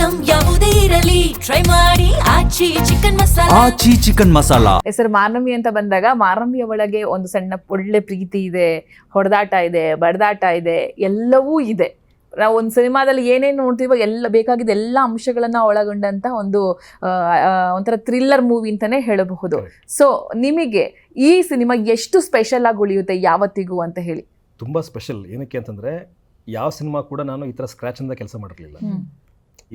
Item ಯಾವುದೇ ಇರಲಿ try ಮಾಡಿ ಆಚಿ ಚಿಕನ್ ಮಸಾಲಾ. ಆಚಿ ಚಿಕನ್ ಮಸಾಲಾ. ಹೆಸರು ಮಾನವಿ ಅಂತ ಬಂದಾಗ ಮಾನವಿಯ ಒಳಗೆ ಒಂದು ಸಣ್ಣ ಒಳ್ಳೆ ಪ್ರೀತಿ ಇದೆ, ಹೊಡೆದಾಟ ಇದೆ, ಬಡದಾಟ ಇದೆ, ಎಲ್ಲವೂ ಇದೆ. ನಾವು ಒಂದು ಸಿನಿಮಾದಲ್ಲಿ ಏನೇನು ನೋಡ್ತೀವೋ ಎಲ್ಲ ಬೇಕಾಗಿದ್ದ ಎಲ್ಲ ಅಂಶಗಳನ್ನು ಒಳಗೊಂಡಂತ ಒಂದು ಒಂಥರ ಥ್ರಿಲ್ಲರ್ ಮೂವಿ ಅಂತಲೇ ಹೇಳಬಹುದು. ಸೊ ನಿಮಗೆ ಈ ಸಿನಿಮಾ ಎಷ್ಟು ಸ್ಪೆಷಲ್ ಆಗಿ ಉಳಿಯುತ್ತೆ ಯಾವತ್ತಿಗೂ ಅಂತ ಹೇಳಿ? ತುಂಬ ಸ್ಪೆಷಲ್. ಏನಕ್ಕೆ ಅಂತಂದರೆ ಯಾವ ಸಿನಿಮಾ ಕೂಡ ನಾನು ಈ ಥರ ಸ್ಕ್ರ್ಯಾಚಿಂದ ಕೆಲಸ ಮಾಡಿರಲಿಲ್ಲ.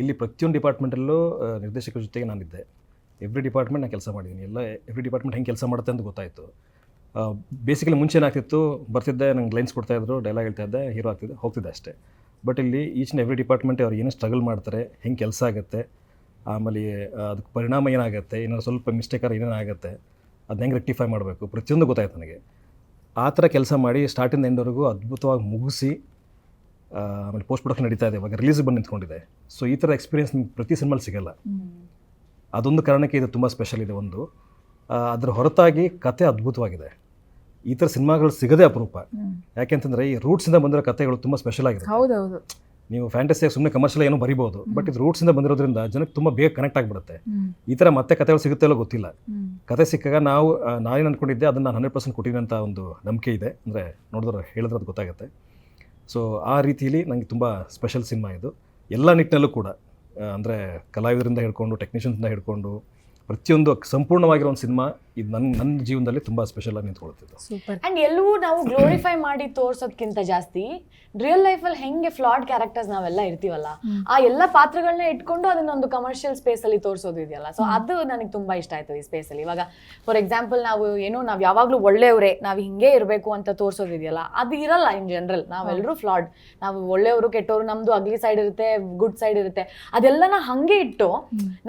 ಇಲ್ಲಿ ಪ್ರತಿಯೊಂದು ಡಿಪಾರ್ಟ್ಮೆಂಟಲ್ಲೂ ನಿರ್ದೇಶಕರ ಜೊತೆಗೆ ನಾನಿದ್ದೆ. ಎವ್ರಿ ಡಿಪಾರ್ಟ್ಮೆಂಟ್ ನಾನು ಕೆಲಸ ಮಾಡಿದ್ದೀನಿ. ಎವ್ರಿ ಡಿಪಾರ್ಟ್ಮೆಂಟ್ ಹೆಂಗೆ ಕೆಲಸ ಮಾಡುತ್ತೆ ಅಂತ ಗೊತ್ತಾಯಿತು. ಬೇಸಿಕಲಿ ಮುಂಚೆ ಏನಾಗ್ತಿತ್ತು, ಬರ್ತಿದ್ದೆ, ನಂಗೆ ಲೈನ್ಸ್ ಕೊಡ್ತಾಯಿದ್ರು, ಡೈಲಾಗ್ ಹೇಳ್ತಾ ಇದ್ದೆ, ಹೀರೋ ಆಗ್ತಿದ್ದೆ, ಹೋಗ್ತಿದ್ದೆ ಅಷ್ಟೇ. ಬಟ್ ಇಲ್ಲಿ ಈಚ್ ಆ್ಯಂಡ್ ಎವ್ರಿ ಡಿಪಾರ್ಟ್ಮೆಂಟ್ ಅವ್ರು ಏನು ಸ್ಟ್ರಗಲ್ ಮಾಡ್ತಾರೆ, ಹೆಂಗೆ ಕೆಲಸ ಆಗುತ್ತೆ, ಆಮೇಲೆ ಅದಕ್ಕೆ ಪರಿಣಾಮ ಏನಾಗುತ್ತೆ, ಏನಾದ್ರು ಸ್ವಲ್ಪ ಮಿಸ್ಟೇಕರ್ ಏನೇನಾಗುತ್ತೆ, ಅದನ್ನ ಹೆಂಗೆ ರೆಕ್ಟಿಫೈ ಮಾಡಬೇಕು, ಪ್ರತಿಯೊಂದು ಗೊತ್ತಾಯ್ತು ನನಗೆ. ಆ ಥರ ಕೆಲಸ ಮಾಡಿ ಸ್ಟಾರ್ಟಿಂದ ಎಂಡ್ವರೆಗೂ ಅದ್ಭುತವಾಗಿ ಮುಗಿಸಿ ಆಮೇಲೆ ಪೋಸ್ಟ್ ಪ್ರೊಡಕ್ಷನ್ ನಡೀತಾ ಇದೆ, ಇವಾಗ ರಿಲೀಸ್ ಬಂದು ನಿಂತ್ಕೊಂಡಿದೆ. ಸೊ ಈ ಥರ ಎಕ್ಸ್ಪೀರಿಯನ್ಸ್ ನಿಮ್ಗೆ ಪ್ರತಿ ಸಿನಿಮಾಲಿ ಸಿಗೋಲ್ಲ. ಅದೊಂದು ಕಾರಣಕ್ಕೆ ಇದು ತುಂಬ ಸ್ಪೆಷಲ್ ಇದೆ. ಒಂದು ಅದರ ಹೊರತಾಗಿ ಕತೆ ಅದ್ಭುತವಾಗಿದೆ. ಈ ಥರ ಸಿನಿಮಾಗಳು ಸಿಗೋದೇ ಅಪರೂಪ. ಯಾಕೆಂತಂದರೆ ಈ ರೂಟ್ಸಿಂದ ಬಂದಿರೋ ಕತೆಗಳು ತುಂಬ ಸ್ಪೆಷಲ್ ಆಗಿದೆ. ಹೌದೌದು. ನೀವು ಫ್ಯಾಂಟಸಿಯಾಗಿ ಸುಮ್ಮನೆ ಕಮರ್ಷಿಯಲ್ ಏನೋ ಬರಿಬೋದು, ಬಟ್ ಇದು ರೂಟ್ಸಿಂದ ಬಂದಿರೋದ್ರಿಂದ ಜನಕ್ಕೆ ತುಂಬ ಬೇಗ ಕನೆಕ್ಟ್ ಆಗಿಬಿಡುತ್ತೆ. ಈ ಥರ ಮತ್ತೆ ಕತೆಗಳು ಸಿಗುತ್ತೆ ಇಲ್ಲೋ ಗೊತ್ತಿಲ್ಲ. ಕತೆ ಸಿಕ್ಕಾಗ ನಾನೇನು ಅಂದ್ಕೊಂಡಿದ್ದೆ ಅದನ್ನು ನಾನು 100% ಕೊಟ್ಟಿದ್ದೀನಿ ಅಂತ ಒಂದು ನಂಬಿಕೆ ಇದೆ. ಅಂದರೆ ನೋಡಿದ್ರೆ ಹೇಳಿದ್ರೆ ಅದು ಗೊತ್ತಾಗುತ್ತೆ. ಸೊ ಆ ರೀತಿಯಲ್ಲಿ ನನಗೆ ತುಂಬ ಸ್ಪೆಷಲ್ ಸಿನಿಮಾ ಇದು. ಎಲ್ಲ ನಿಟ್ಟಿನಲ್ಲೂ ಕೂಡ ಅಂದರೆ ಕಲಾವಿದರಿಂದ ಹಿಡ್ಕೊಂಡು ಟೆಕ್ನಿಷಿಯನ್ಸಿಂದ ಹಿಡ್ಕೊಂಡು ಪ್ರತಿಯೊಂದು ಸಂಪೂರ್ಣವಾಗಿರೋ ಒಂದು ಸಿನಿಮಾ ಇದು ನನ್ನ ಜೀವನದಲ್ಲಿ ತುಂಬ ಸ್ಪೆಷಲ್ ಆಗಿ ನಿಂತ್ಕೊಳ್ತಿದ್ದು. ಸೂಪರ್. ಅಂಡ್ ಎಲ್ಲವೂ ನಾವು ಗ್ಲೋರಿಫೈ ಮಾಡಿ ತೋರ್ಸೋದ್ಕಿಂತ ಜಾಸ್ತಿ ರಿಯಲ್ ಲೈಫಲ್ಲಿ ಹೆಂಗೆ ಫ್ಲಾಡ್ ಕ್ಯಾರೆಕ್ಟರ್ಸ್ ನಾವೆಲ್ಲ ಇರ್ತೀವಲ್ಲ, ಆ ಎಲ್ಲ ಪಾತ್ರಗಳನ್ನ ಇಟ್ಕೊಂಡು ಅದನ್ನೊಂದು ಕಮರ್ಷಿಯಲ್ ಸ್ಪೇಸ್ ಅಲ್ಲಿ ತೋರಿಸೋದು ಇದೆಯಲ್ಲ, ಸೊ ಅದು ನನಗೆ ತುಂಬಾ ಇಷ್ಟ ಆಯ್ತು ಈ ಸ್ಪೇಸ್ ಅಲ್ಲಿ. ಇವಾಗ ಫಾರ್ ಎಕ್ಸಾಂಪಲ್ ನಾವು ಯಾವಾಗ್ಲೂ ಒಳ್ಳೆಯವರೇ, ನಾವು ಹಿಂಗೆ ಇರಬೇಕು ಅಂತ ತೋರಿಸೋದಿದೆಯಲ್ಲ, ಅದು ಇರಲ್ಲ ಇನ್ ಜನರಲ್. ನಾವೆಲ್ಲರೂ ಫ್ಲಾಡ್, ನಾವು ಒಳ್ಳೆಯವರು ಕೆಟ್ಟವರು, ನಮ್ದು ಅಗ್ಲಿ ಸೈಡ್ ಇರುತ್ತೆ, ಗುಡ್ ಸೈಡ್ ಇರುತ್ತೆ. ಅದೆಲ್ಲನ ಹಂಗೆ ಇಟ್ಟು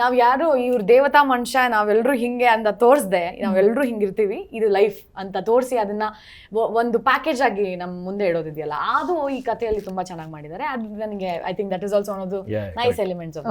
ನಾವು ಯಾರು ಇವ್ರ ದೇವತಾ ಮನುಷ್ಯ, ನಾವೆಲ್ಲರೂ ಹಿಂಗೆ ಅಂತ ತೋರಿಸ್ದೆ, ನಾವೆಲ್ಲರೂ ಹಿಂಗಿರ್ತೀವಿ, ಇದು ಲೈಫ್ ಅಂತ ತೋರಿಸಿ ಅದನ್ನ ಒಂದು ಪ್ಯಾಕೇಜ್ ಆಗಿ ನಮ್ಮ ಮುಂದೆ ಇಡೋದಿದೆಯಲ್ಲ, ಅದು ಈ ಕಥೆಯಲ್ಲಿ ತುಂಬಾ ಚೆನ್ನಾಗಿ ಮಾಡಿದ್ದಾರೆ. ಅದು ನನಗೆ I think that is also one of the nice elements of